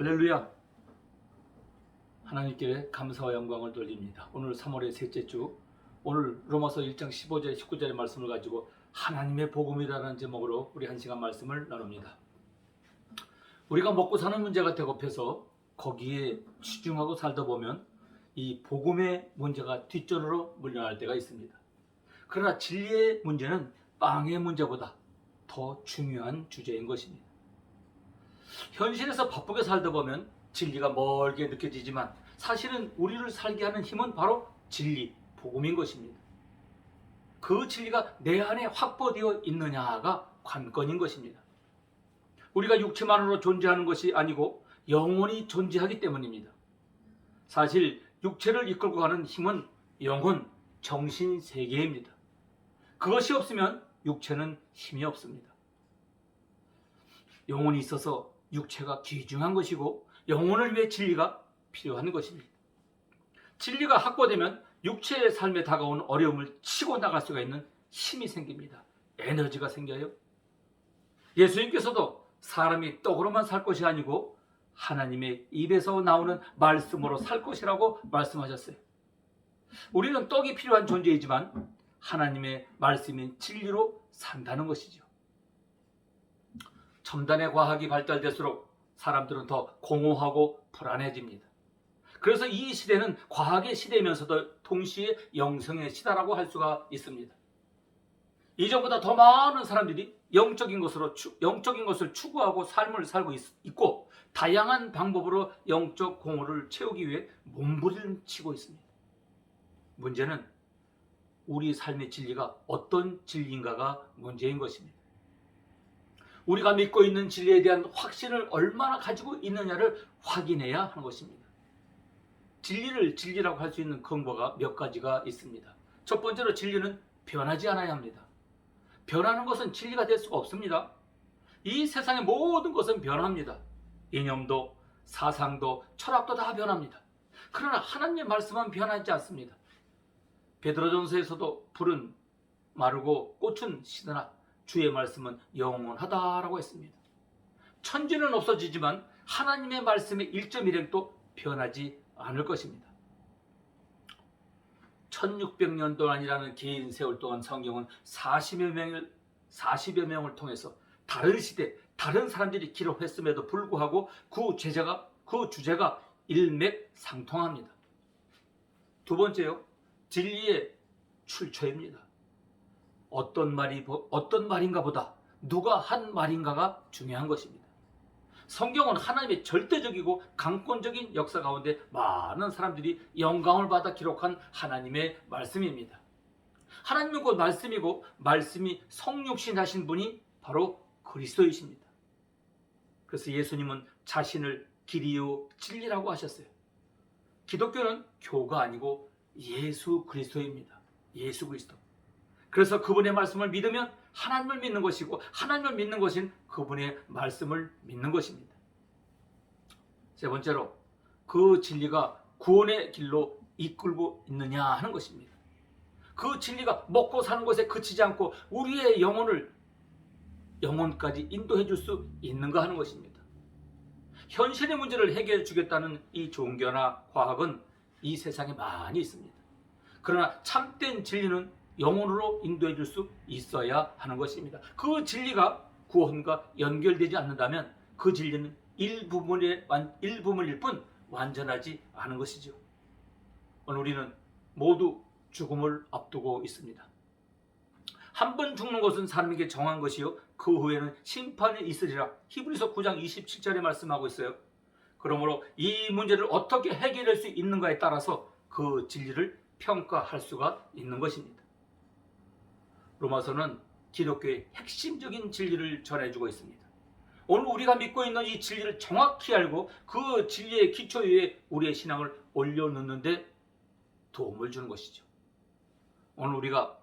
할렐루야. 하나님께 감사와 영광을 돌립니다. 오늘 3월의 셋째 주, 오늘 로마서 1장 15절 19절의 말씀을 가지고 하나님의 복음이라는 제목으로 우리 한 시간 말씀을 나눕니다. 우리가 먹고 사는 문제가 대급해서 거기에 치중하고 살다 보면 이 복음의 문제가 뒷전으로 물러날 때가 있습니다. 그러나 진리의 문제는 빵의 문제보다 더 중요한 주제인 것입니다. 현실에서 바쁘게 살다 보면 진리가 멀게 느껴지지만 사실은 우리를 살게 하는 힘은 바로 진리, 복음인 것입니다. 그 진리가 내 안에 확보되어 있느냐가 관건인 것입니다. 우리가 육체만으로 존재하는 것이 아니고 영혼이 존재하기 때문입니다. 사실 육체를 이끌고 가는 힘은 영혼, 정신 세계입니다. 그것이 없으면 육체는 힘이 없습니다. 영혼이 있어서 육체가 귀중한 것이고 영혼을 위해 진리가 필요한 것입니다. 진리가 확보되면 육체의 삶에 다가온 어려움을 치고 나갈 수가 있는 힘이 생깁니다. 에너지가 생겨요. 예수님께서도 사람이 떡으로만 살 것이 아니고 하나님의 입에서 나오는 말씀으로 살 것이라고 말씀하셨어요. 우리는 떡이 필요한 존재이지만 하나님의 말씀인 진리로 산다는 것이죠. 첨단의 과학이 발달될수록 사람들은 더 공허하고 불안해집니다. 그래서 이 시대는 과학의 시대이면서도 동시에 영성의 시대라고 할 수가 있습니다. 이전보다 더 많은 사람들이 영적인 것을 추구하고 삶을 살고 있고 다양한 방법으로 영적 공허를 채우기 위해 몸부림치고 있습니다. 문제는 우리 삶의 진리가 어떤 진리인가가 문제인 것입니다. 우리가 믿고 있는 진리에 대한 확신을 얼마나 가지고 있느냐를 확인해야 하는 것입니다. 진리를 진리라고 할 수 있는 근거가 몇 가지가 있습니다. 첫 번째로 진리는 변하지 않아야 합니다. 변하는 것은 진리가 될 수가 없습니다. 이 세상의 모든 것은 변합니다. 이념도, 사상도, 철학도 다 변합니다. 그러나 하나님의 말씀은 변하지 않습니다. 베드로전서에서도 불은 마르고 꽃은 시드나 주의 말씀은 영원하다라고 했습니다. 천지는 없어지지만 하나님의 말씀의 1.1행도 변하지 않을 것입니다. 1600년 동안이라는 긴 세월 동안 성경은 40여 명을 통해서 다른 시대, 다른 사람들이 기록했음에도 불구하고 그 주제가 일맥상통합니다. 두 번째요, 진리의 출처입니다. 어떤 말인가 보다 누가 한 말인가가 중요한 것입니다. 성경은 하나님의 절대적이고 강권적인 역사 가운데 많은 사람들이 영감을 받아 기록한 하나님의 말씀입니다. 하나님은 곧 말씀이고 말씀이 성육신 하신 분이 바로 그리스도이십니다. 그래서 예수님은 자신을 길이요 진리라고 하셨어요. 기독교는 교가 아니고 예수 그리스도입니다. 예수 그리스도. 그래서 그분의 말씀을 믿으면 하나님을 믿는 것이고 하나님을 믿는 것은 그분의 말씀을 믿는 것입니다. 세 번째로 그 진리가 구원의 길로 이끌고 있느냐 하는 것입니다. 그 진리가 먹고 사는 것에 그치지 않고 우리의 영혼까지 인도해 줄 수 있는가 하는 것입니다. 현실의 문제를 해결해 주겠다는 이 종교나 과학은 이 세상에 많이 있습니다. 그러나 참된 진리는 영혼으로 인도해 줄 수 있어야 하는 것입니다. 그 진리가 구원과 연결되지 않는다면 그 진리는 일부분일 뿐 완전하지 않은 것이죠. 오늘 우리는 모두 죽음을 앞두고 있습니다. 한 번 죽는 것은 사람에게 정한 것이요 그 후에는 심판이 있으리라. 히브리서 9장 27절에 말씀하고 있어요. 그러므로 이 문제를 어떻게 해결할 수 있는가에 따라서 그 진리를 평가할 수가 있는 것입니다. 로마서는 기독교의 핵심적인 진리를 전해주고 있습니다. 오늘 우리가 믿고 있는 이 진리를 정확히 알고 그 진리의 기초 위에 우리의 신앙을 올려놓는 데 도움을 주는 것이죠. 오늘 우리가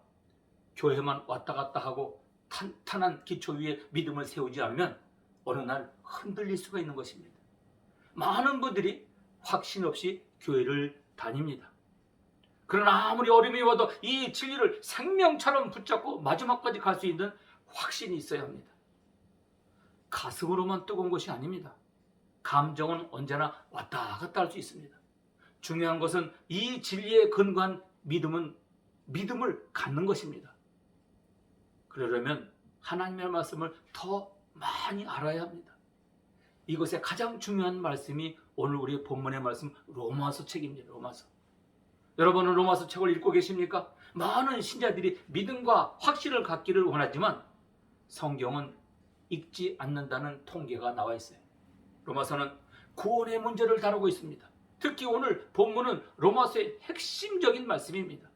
교회만 왔다 갔다 하고 탄탄한 기초 위에 믿음을 세우지 않으면 어느 날 흔들릴 수가 있는 것입니다. 많은 분들이 확신 없이 교회를 다닙니다. 그러나 아무리 어려움이 와도 이 진리를 생명처럼 붙잡고 마지막까지 갈 수 있는 확신이 있어야 합니다. 가슴으로만 뜨거운 것이 아닙니다. 감정은 언제나 왔다 갔다 할 수 있습니다. 중요한 것은 이 진리에 근거한 믿음을 갖는 것입니다. 그러려면 하나님의 말씀을 더 많이 알아야 합니다. 이것의 가장 중요한 말씀이 오늘 우리 본문의 말씀 로마서 책입니다. 로마서. 여러분은 로마서 책을 읽고 계십니까? 많은 신자들이 믿음과 확신을 갖기를 원하지만 성경은 읽지 않는다는 통계가 나와 있어요. 로마서는 구원의 문제를 다루고 있습니다. 특히 오늘 본문은 로마서의 핵심적인 말씀입니다.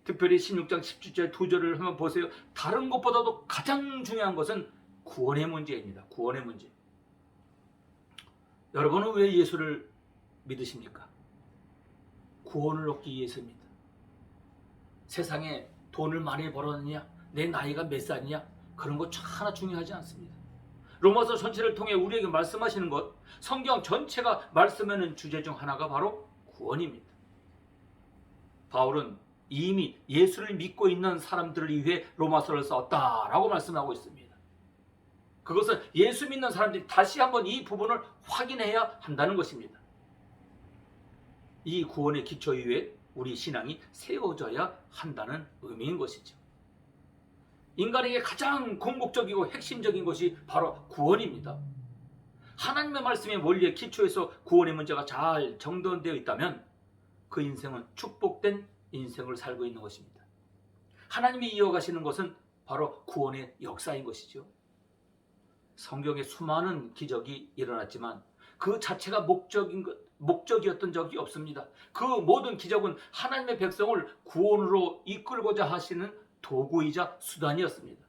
특별히 16장 17절 2절을 한번 보세요. 다른 것보다도 가장 중요한 것은 구원의 문제입니다. 구원의 문제. 여러분은 왜 예수를 믿으십니까? 구원을 얻기 위해서입니다. 세상에 돈을 많이 벌었느냐, 내 나이가 몇 살이냐, 그런 거 하나 중요하지 않습니다. 로마서 전체를 통해 우리에게 말씀하시는 것, 성경 전체가 말씀하는 주제 중 하나가 바로 구원입니다. 바울은 이미 예수를 믿고 있는 사람들을 위해 로마서를 썼다라고 말씀하고 있습니다. 그것은 예수 믿는 사람들이 다시 한번 이 부분을 확인해야 한다는 것입니다. 이 구원의 기초 위에 우리 신앙이 세워져야 한다는 의미인 것이죠. 인간에게 가장 궁극적이고 핵심적인 것이 바로 구원입니다. 하나님의 말씀의 원리의 기초에서 구원의 문제가 잘 정돈되어 있다면 그 인생은 축복된 인생을 살고 있는 것입니다. 하나님이 이어가시는 것은 바로 구원의 역사인 것이죠. 성경에 수많은 기적이 일어났지만 그 자체가 목적이었던 적이 없습니다. 그 모든 기적은 하나님의 백성을 구원으로 이끌고자 하시는 도구이자 수단이었습니다.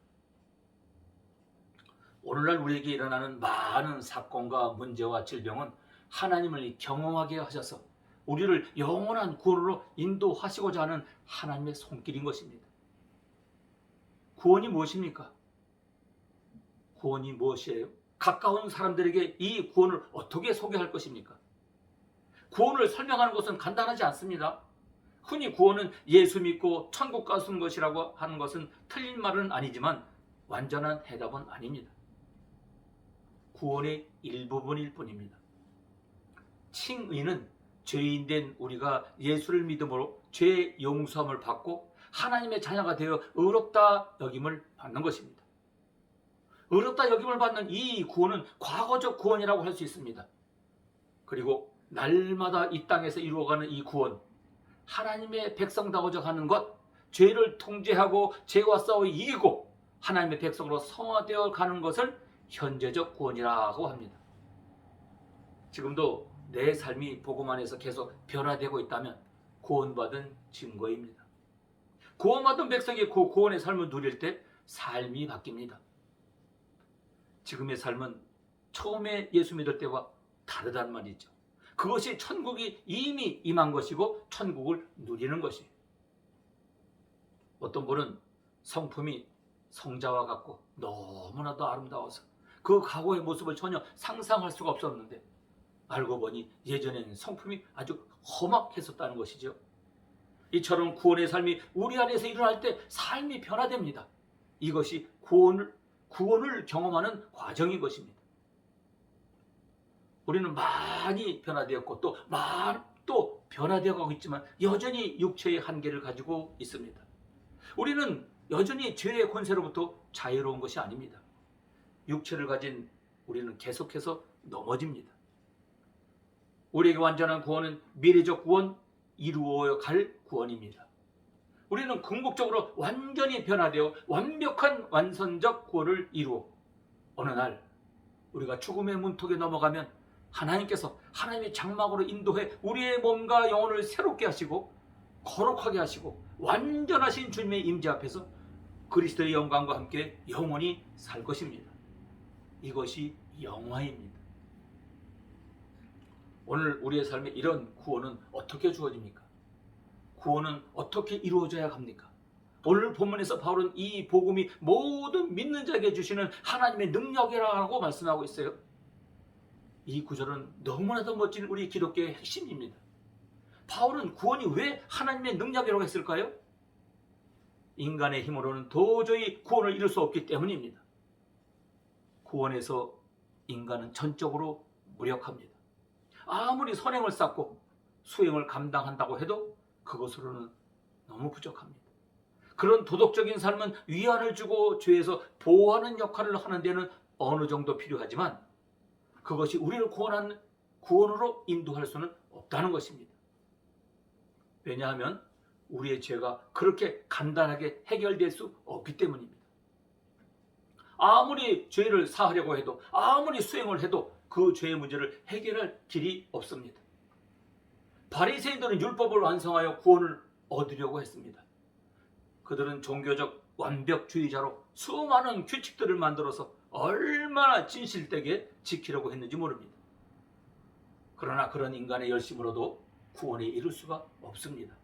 오늘날 우리에게 일어나는 많은 사건과 문제와 질병은 하나님을 경험하게 하셔서 우리를 영원한 구원으로 인도하시고자 하는 하나님의 손길인 것입니다. 구원이 무엇입니까? 구원이 무엇이에요? 가까운 사람들에게 이 구원을 어떻게 소개할 것입니까? 구원을 설명하는 것은 간단하지 않습니다. 흔히 구원은 예수 믿고 천국 가는 것이라고 하는 것은 틀린 말은 아니지만 완전한 해답은 아닙니다. 구원의 일부분일 뿐입니다. 칭의는 죄인된 우리가 예수를 믿음으로 죄 용서함을 받고 하나님의 자녀가 되어 의롭다 여김을 받는 것입니다. 의롭다 여김을 받는 이 구원은 과거적 구원이라고 할 수 있습니다. 그리고 날마다 이 땅에서 이루어가는 이 구원, 하나님의 백성다고자 하는 것, 죄를 통제하고 죄와 싸워 이기고 하나님의 백성으로 성화되어 가는 것을 현재적 구원이라고 합니다. 지금도 내 삶이 복음 안에서 계속 변화되고 있다면 구원받은 증거입니다. 구원받은 백성이 그 구원의 삶을 누릴 때 삶이 바뀝니다. 지금의 삶은 처음에 예수 믿을 때와 다르단 말이죠. 그것이 천국이 이미 임한 것이고 천국을 누리는 것이에요. 어떤 분은 성품이 성자와 같고 너무나도 아름다워서 그 과거의 모습을 전혀 상상할 수가 없었는데 알고 보니 예전에는 성품이 아주 험악했었다는 것이죠. 이처럼 구원의 삶이 우리 안에서 일어날 때 삶이 변화됩니다. 이것이 구원을 경험하는 과정인 것입니다. 우리는 많이 변화되었고 또 변화되어 가고 있지만 여전히 육체의 한계를 가지고 있습니다. 우리는 여전히 죄의 권세로부터 자유로운 것이 아닙니다. 육체를 가진 우리는 계속해서 넘어집니다. 우리에게 완전한 구원은 미래적 구원, 이루어 갈 구원입니다. 우리는 궁극적으로 완전히 변화되어 완벽한 완선적 구원을 이루어 어느 날 우리가 죽음의 문턱에 넘어가면 하나님께서 하나님의 장막으로 인도해 우리의 몸과 영혼을 새롭게 하시고 거룩하게 하시고 완전하신 주님의 임재 앞에서 그리스도의 영광과 함께 영원히 살 것입니다. 이것이 영화입니다. 오늘 우리의 삶에 이런 구원은 어떻게 주어집니까? 구원은 어떻게 이루어져야 합니까? 오늘 본문에서 바울은 이 복음이 모든 믿는 자에게 주시는 하나님의 능력이라고 말씀하고 있어요. 이 구절은 너무나도 멋진 우리 기독교의 핵심입니다. 바울은 구원이 왜 하나님의 능력이라고 했을까요? 인간의 힘으로는 도저히 구원을 이룰 수 없기 때문입니다. 구원에서 인간은 전적으로 무력합니다. 아무리 선행을 쌓고 수행을 감당한다고 해도 그것으로는 너무 부족합니다. 그런 도덕적인 삶은 위안을 주고 죄에서 보호하는 역할을 하는 데는 어느 정도 필요하지만 그것이 우리를 구원으로 인도할 수는 없다는 것입니다. 왜냐하면 우리의 죄가 그렇게 간단하게 해결될 수 없기 때문입니다. 아무리 죄를 사하려고 해도 아무리 수행을 해도 그 죄의 문제를 해결할 길이 없습니다. 바리새인들은 율법을 완성하여 구원을 얻으려고 했습니다. 그들은 종교적 완벽주의자로 수많은 규칙들을 만들어서 얼마나 진실되게 지키려고 했는지 모릅니다. 그러나 그런 인간의 열심으로도 구원에 이를 수가 없습니다.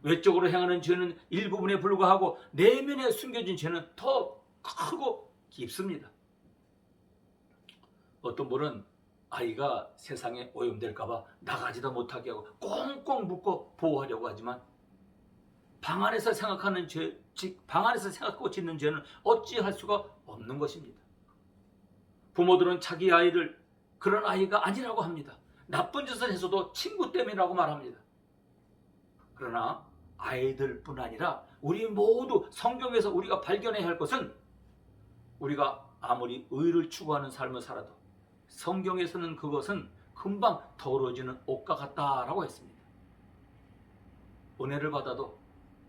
외적으로 행하는 죄는 일부분에 불과하고 내면에 숨겨진 죄는 더 크고 깊습니다. 어떤 분은 아이가 세상에 오염될까 봐 나가지도 못하게 하고 꽁꽁 묶어 보호하려고 하지만 방 안에서 생각하고 짓는 죄는 어찌할 수가 없는 것입니다. 부모들은 자기 아이를 그런 아이가 아니라고 합니다. 나쁜 짓을 해서도 친구 때문이라고 말합니다. 그러나 아이들뿐 아니라 우리 모두 성경에서 우리가 발견해야 할 것은 우리가 아무리 의를 추구하는 삶을 살아도 성경에서는 그것은 금방 더러워지는 옷과 같다라고 했습니다. 은혜를 받아도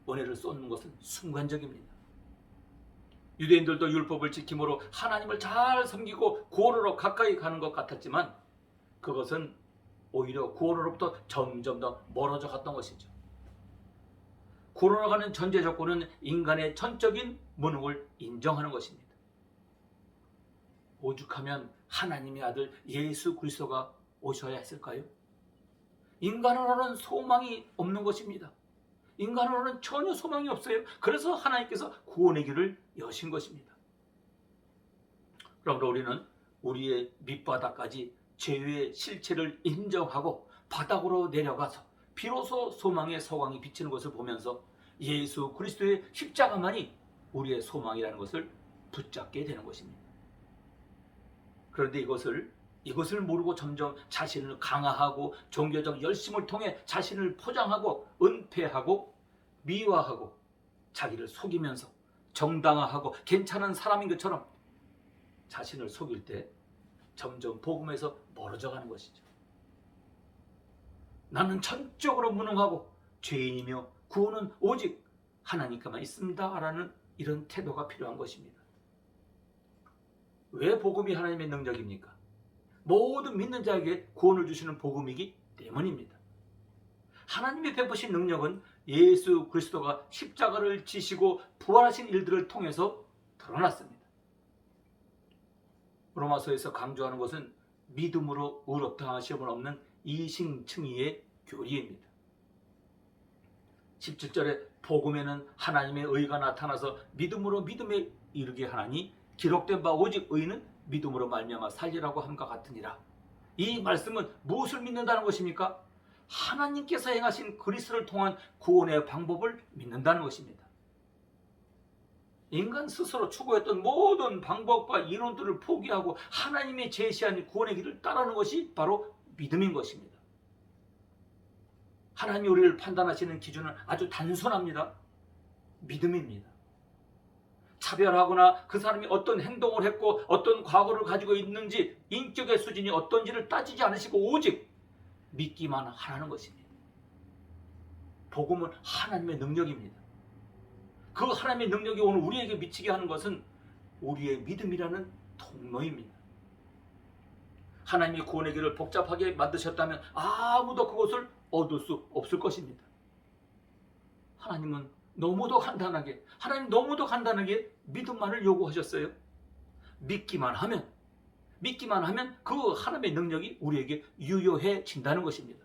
은혜를 쏟는 것은 순간적입니다. 유대인들도 율법을 지킴으로 하나님을 잘 섬기고 구원으로 가까이 가는 것 같았지만 그것은 오히려 구원으로부터 점점 더 멀어져 갔던 것이죠. 구원으로 가는 전제 조건은 인간의 전적인 무능을 인정하는 것입니다. 오죽하면 하나님의 아들 예수 그리스도가 오셔야 했을까요? 인간으로는 소망이 없는 것입니다. 인간으로는 전혀 소망이 없어요. 그래서 하나님께서 구원의 길을 여신 것입니다. 그러므로 우리는 우리의 밑바닥까지 죄의 실체를 인정하고 바닥으로 내려가서 비로소 소망의 서광이 비치는 것을 보면서 예수 그리스도의 십자가만이 우리의 소망이라는 것을 붙잡게 되는 것입니다. 그런데 이것을 모르고 점점 자신을 강화하고 종교적 열심을 통해 자신을 포장하고 은폐하고 미화하고 자기를 속이면서 정당화하고 괜찮은 사람인 것처럼 자신을 속일 때 점점 복음에서 멀어져 가는 것이죠. 나는 전적으로 무능하고 죄인이며 구원은 오직 하나님께만 있습니다 라는 이런 태도가 필요한 것입니다. 왜 복음이 하나님의 능력입니까? 모든 믿는 자에게 구원을 주시는 복음이기 때문입니다. 하나님이 베푸신 능력은 예수 그리스도가 십자가를 지시고 부활하신 일들을 통해서 드러났습니다. 로마서에서 강조하는 것은 믿음으로 의롭다 하심을 없는 이신층이의 교리입니다. 17절에 복음에는 하나님의 의가 나타나서 믿음으로 믿음에 이르게 하나니 기록된 바 오직 의는 믿음으로 말미암아 살리라고 함과 같으니라. 이 말씀은 무엇을 믿는다는 것입니까? 하나님께서 행하신 그리스도를 통한 구원의 방법을 믿는다는 것입니다. 인간 스스로 추구했던 모든 방법과 이론들을 포기하고 하나님이 제시한 구원의 길을 따르는 것이 바로 믿음인 것입니다. 하나님이 우리를 판단하시는 기준은 아주 단순합니다. 믿음입니다. 차별하거나 그 사람이 어떤 행동을 했고 어떤 과거를 가지고 있는지 인격의 수준이 어떤지를 따지지 않으시고 오직 믿기만 하라는 것입니다. 복음은 하나님의 능력입니다. 그 하나님의 능력이 오늘 우리에게 미치게 하는 것은 우리의 믿음이라는 통로입니다. 하나님이 구원의 길을 복잡하게 만드셨다면 아무도 그것을 얻을 수 없을 것입니다. 하나님 너무도 간단하게 믿음만을 요구하셨어요. 믿기만 하면 그 하나님의 능력이 우리에게 유효해진다는 것입니다.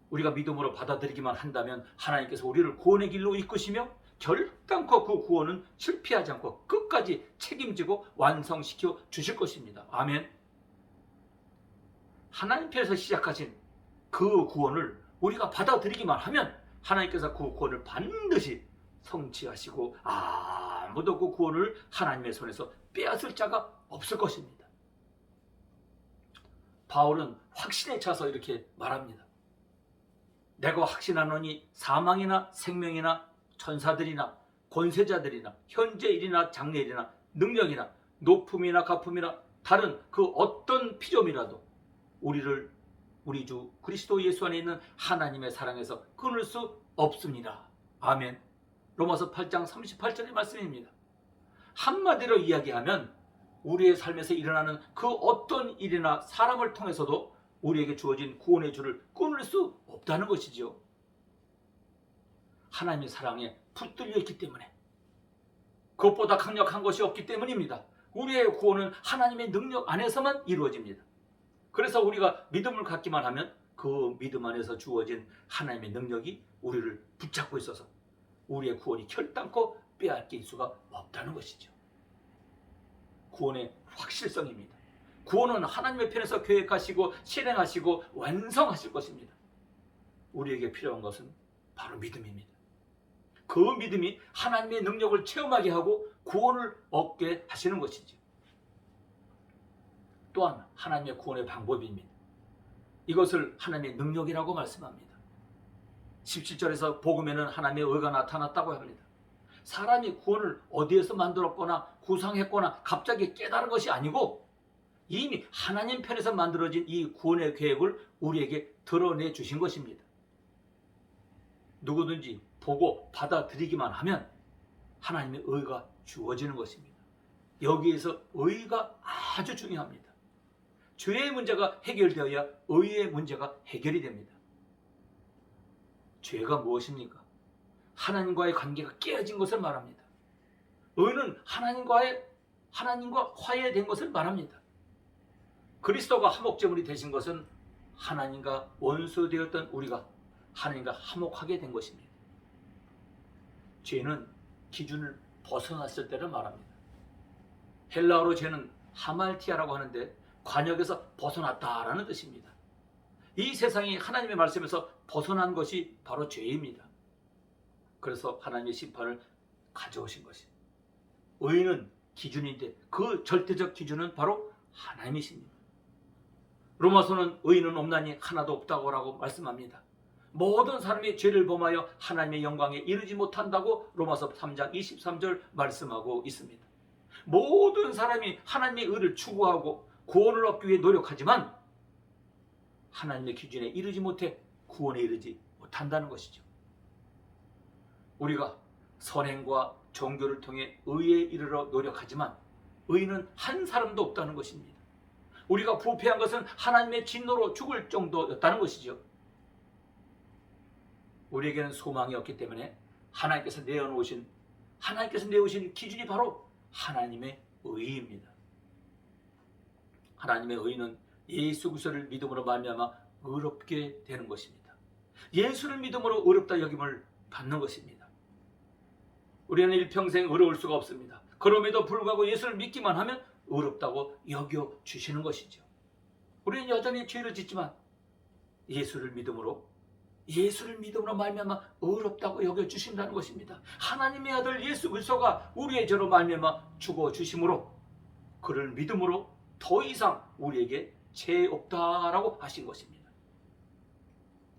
우리가 믿음으로 받아들이기만 한다면 하나님께서 우리를 구원의 길로 이끄시며 결단코 그 구원은 실패하지 않고 끝까지 책임지고 완성시켜 주실 것입니다. 아멘. 하나님께서 시작하신 그 구원을 우리가 받아들이기만 하면 하나님께서 그 구원을 반드시 성취하시고 아무도 그 구원을 하나님의 손에서 빼앗을 자가 없을 것입니다. 바울은 확신에 차서 이렇게 말합니다. 내가 확신하노니 사망이나 생명이나 천사들이나 권세자들이나 현재 일이나 장래 일이나 능력이나 높음이나 가품이나 다른 그 어떤 피조물이라도 우리를 우리 주 그리스도 예수 안에 있는 하나님의 사랑에서 끊을 수 없습니다. 아멘. 로마서 8장 38절의 말씀입니다. 한마디로 이야기하면 우리의 삶에서 일어나는 그 어떤 일이나 사람을 통해서도 우리에게 주어진 구원의 줄을 끊을 수 없다는 것이지요. 하나님의 사랑에 붙들려 있기 때문에, 그것보다 강력한 것이 없기 때문입니다. 우리의 구원은 하나님의 능력 안에서만 이루어집니다. 그래서 우리가 믿음을 갖기만 하면 그 믿음 안에서 주어진 하나님의 능력이 우리를 붙잡고 있어서 우리의 구원이 결단코 빼앗길 수가 없다는 것이죠. 구원의 확실성입니다. 구원은 하나님의 편에서 계획하시고 실행하시고 완성하실 것입니다. 우리에게 필요한 것은 바로 믿음입니다. 그 믿음이 하나님의 능력을 체험하게 하고 구원을 얻게 하시는 것이죠. 또한 하나님의 구원의 방법입니다. 이것을 하나님의 능력이라고 말씀합니다. 17절에서 복음에는 하나님의 의가 나타났다고 합니다. 사람이 구원을 어디에서 만들었거나 구상했거나 갑자기 깨달은 것이 아니고 이미 하나님 편에서 만들어진 이 구원의 계획을 우리에게 드러내 주신 것입니다. 누구든지 보고 받아들이기만 하면 하나님의 의가 주어지는 것입니다. 여기에서 의가 아주 중요합니다. 죄의 문제가 해결되어야 의의 문제가 해결이 됩니다. 죄가 무엇입니까? 하나님과의 관계가 깨어진 것을 말합니다. 의는 하나님과 화해된 것을 말합니다. 그리스도가 화목제물이 되신 것은 하나님과 원수되었던 우리가 하나님과 화목하게 된 것입니다. 죄는 기준을 벗어났을 때를 말합니다. 헬라어로 죄는 하말티아라고 하는데 관역에서 벗어났다라는 뜻입니다. 이 세상이 하나님의 말씀에서 벗어난 것이 바로 죄입니다. 그래서 하나님의 심판을 가져오신 것입니다. 의는 기준인데 그 절대적 기준은 바로 하나님이십니다. 로마서는 의인은 없나니 하나도 없다고 말씀합니다. 모든 사람이 죄를 범하여 하나님의 영광에 이르지 못한다고 로마서 3장 23절 말씀하고 있습니다. 모든 사람이 하나님의 의를 추구하고 구원을 얻기 위해 노력하지만 하나님의 기준에 이르지 못해 구원에 이르지 못한다는 것이죠. 우리가 선행과 종교를 통해 의에 이르러 노력하지만 의는 한 사람도 없다는 것입니다. 우리가 부패한 것은 하나님의 진노로 죽을 정도였다는 것이죠. 우리에게는 소망이 없기 때문에 하나님께서 내어놓으신 기준이 바로 하나님의 의입니다. 하나님의 의는 예수 그리스도를 믿음으로 말미암아 의롭게 되는 것입니다. 예수를 믿음으로 의롭다 여김을 받는 것입니다. 우리는 일평생 의로울 수가 없습니다. 그럼에도 불구하고 예수를 믿기만 하면 의롭다고 여겨주시는 것이죠. 우리는 여전히 죄를 짓지만 예수를 믿음으로 말미암아 의롭다고 여겨주신다는 것입니다. 하나님의 아들 예수 그리스도가 우리의 죄로 말미암아 죽어주심으로 그를 믿음으로 더 이상 우리에게 죄 없다라고 하신 것입니다.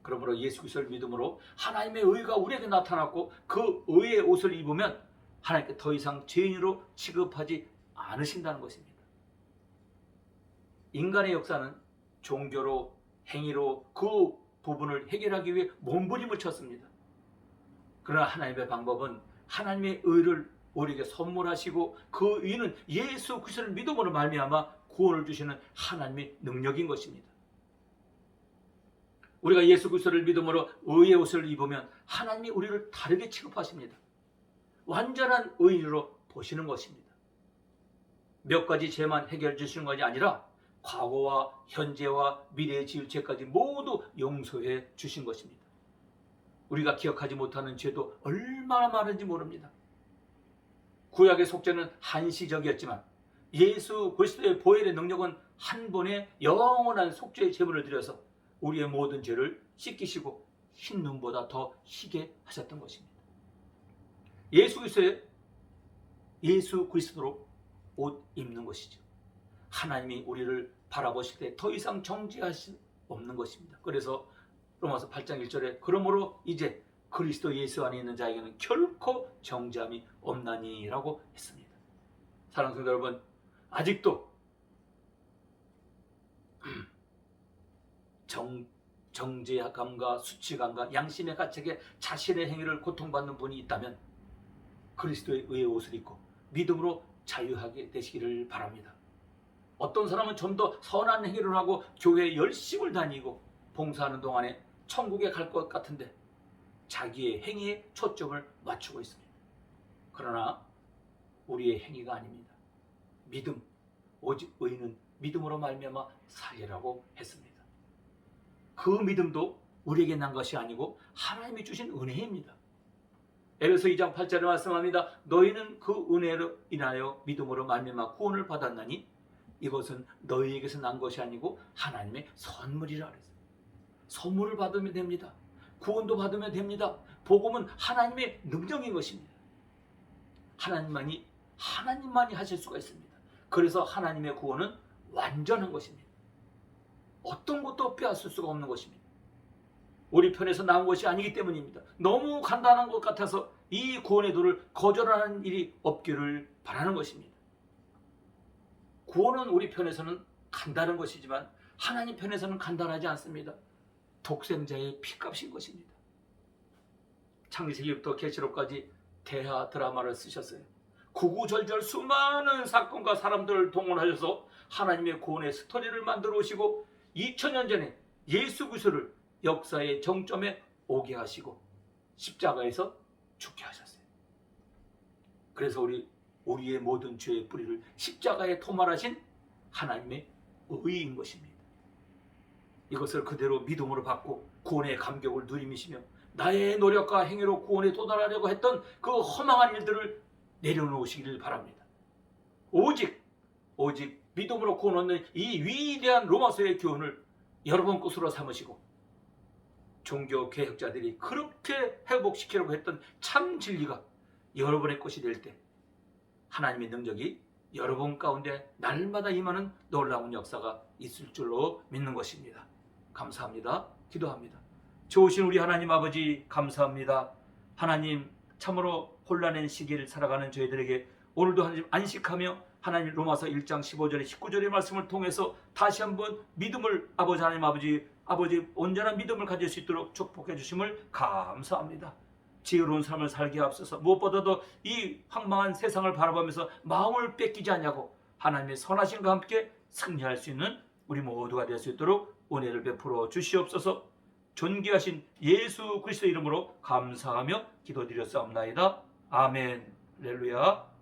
그러므로 예수 그리스도를 믿음으로 하나님의 의가 우리에게 나타났고 그 의의 옷을 입으면 하나님께 더 이상 죄인으로 취급하지 않으신다는 것입니다. 인간의 역사는 종교로 행위로 그 부분을 해결하기 위해 몸부림을 쳤습니다. 그러나 하나님의 방법은 하나님의 의를 우리에게 선물하시고 그 의는 예수 그리스도를 믿음으로 말미암아 구원을 주시는 하나님의 능력인 것입니다. 우리가 예수 그리스도를 믿음으로 의의 옷을 입으면 하나님이 우리를 다르게 취급하십니다. 완전한 의인으로 보시는 것입니다. 몇 가지 죄만 해결해 주시는 것이 아니라 과거와 현재와 미래의 지을 죄까지 모두 용서해 주신 것입니다. 우리가 기억하지 못하는 죄도 얼마나 많은지 모릅니다. 구약의 속죄는 한시적이었지만 예수 그리스도의 보혈의 능력은 한 번에 영원한 속죄의 제물을 드려서 우리의 모든 죄를 씻기시고 흰 눈보다 더 희게 하셨던 것입니다. 예수 그리스도로 옷 입는 것이죠. 하나님이 우리를 바라보실 때 더 이상 정죄할 수 없는 것입니다. 그래서 로마서 8장 1절에 그러므로 이제 그리스도 예수 안에 있는 자에게는 결코 정죄함이 없나니라고 했습니다. 사랑하는 성도 여러분, 아직도 정죄감과 수치감과 양심의 가책에 자신의 행위를 고통받는 분이 있다면 그리스도의 의의 옷을 입고 믿음으로 자유하게 되시기를 바랍니다. 어떤 사람은 좀 더 선한 행위를 하고 교회에 열심을 다니고 봉사하는 동안에 천국에 갈 것 같은데 자기의 행위에 초점을 맞추고 있습니다. 그러나 우리의 행위가 아닙니다. 믿음, 오직 의는 믿음으로 말미암아 살리라고 했습니다. 그 믿음도 우리에게 난 것이 아니고 하나님이 주신 은혜입니다. 에베소 2장 8절에 말씀합니다. 너희는 그 은혜로 인하여 믿음으로 말미암아 구원을 받았나니 이것은 너희에게서 난 것이 아니고 하나님의 선물이라 그랬어요. 선물을 받으면 됩니다. 구원도 받으면 됩니다. 복음은 하나님의 능력인 것입니다. 하나님만이 하실 수가 있습니다. 그래서 하나님의 구원은 완전한 것입니다. 어떤 것도 빼앗을 수가 없는 것입니다. 우리 편에서 나온 것이 아니기 때문입니다. 너무 간단한 것 같아서 이 구원의 도를 거절하는 일이 없기를 바라는 것입니다. 구원은 우리 편에서는 간단한 것이지만 하나님 편에서는 간단하지 않습니다. 독생자의 피값인 것입니다. 창세기부터 계시록까지 대하 드라마를 쓰셨어요. 구구절절 수많은 사건과 사람들을 동원하셔서 하나님의 구원의 스토리를 만들어 오시고 2000년 전에 예수 그리스도를 역사의 정점에 오게 하시고 십자가에서 죽게 하셨어요. 그래서 우리의 모든 죄의 뿌리를 십자가에 토말하신 하나님의 의인 것입니다. 이것을 그대로 믿음으로 받고 구원의 감격을 누리시며 나의 노력과 행위로 구원에 도달하려고 했던 그 허망한 일들을 내려놓으시기를 바랍니다. 오직 믿음으로 구원 얻는 이 위대한 로마서의 교훈을 여러분 것으로 삼으시고 종교 개혁자들이 그렇게 회복시키려고 했던 참 진리가 여러분의 것이 될 때 하나님의 능력이 여러분 가운데 날마다 임하는 놀라운 역사가 있을 줄로 믿는 것입니다. 감사합니다. 기도합니다. 좋으신 우리 하나님 아버지 감사합니다. 하나님 참으로 혼란의 시기를 살아가는 저희들에게 오늘도 하나님 안식하며 하나님 로마서 1장 15절에 19절의 말씀을 통해서 다시 한번 믿음을 아버지 하나님 아버지 온전한 믿음을 가질 수 있도록 축복해 주심을 감사합니다. 지혜로운 삶을 살게 하옵소서. 무엇보다도 이 황망한 세상을 바라보면서 마음을 뺏기지 않냐고 하나님의 선하심과 함께 승리할 수 있는 우리 모두가 될 수 있도록 은혜를 베풀어 주시옵소서. 존귀하신 예수 그리스도 이름으로 감사하며 기도드렸사옵나이다. 아멘. 할렐루야.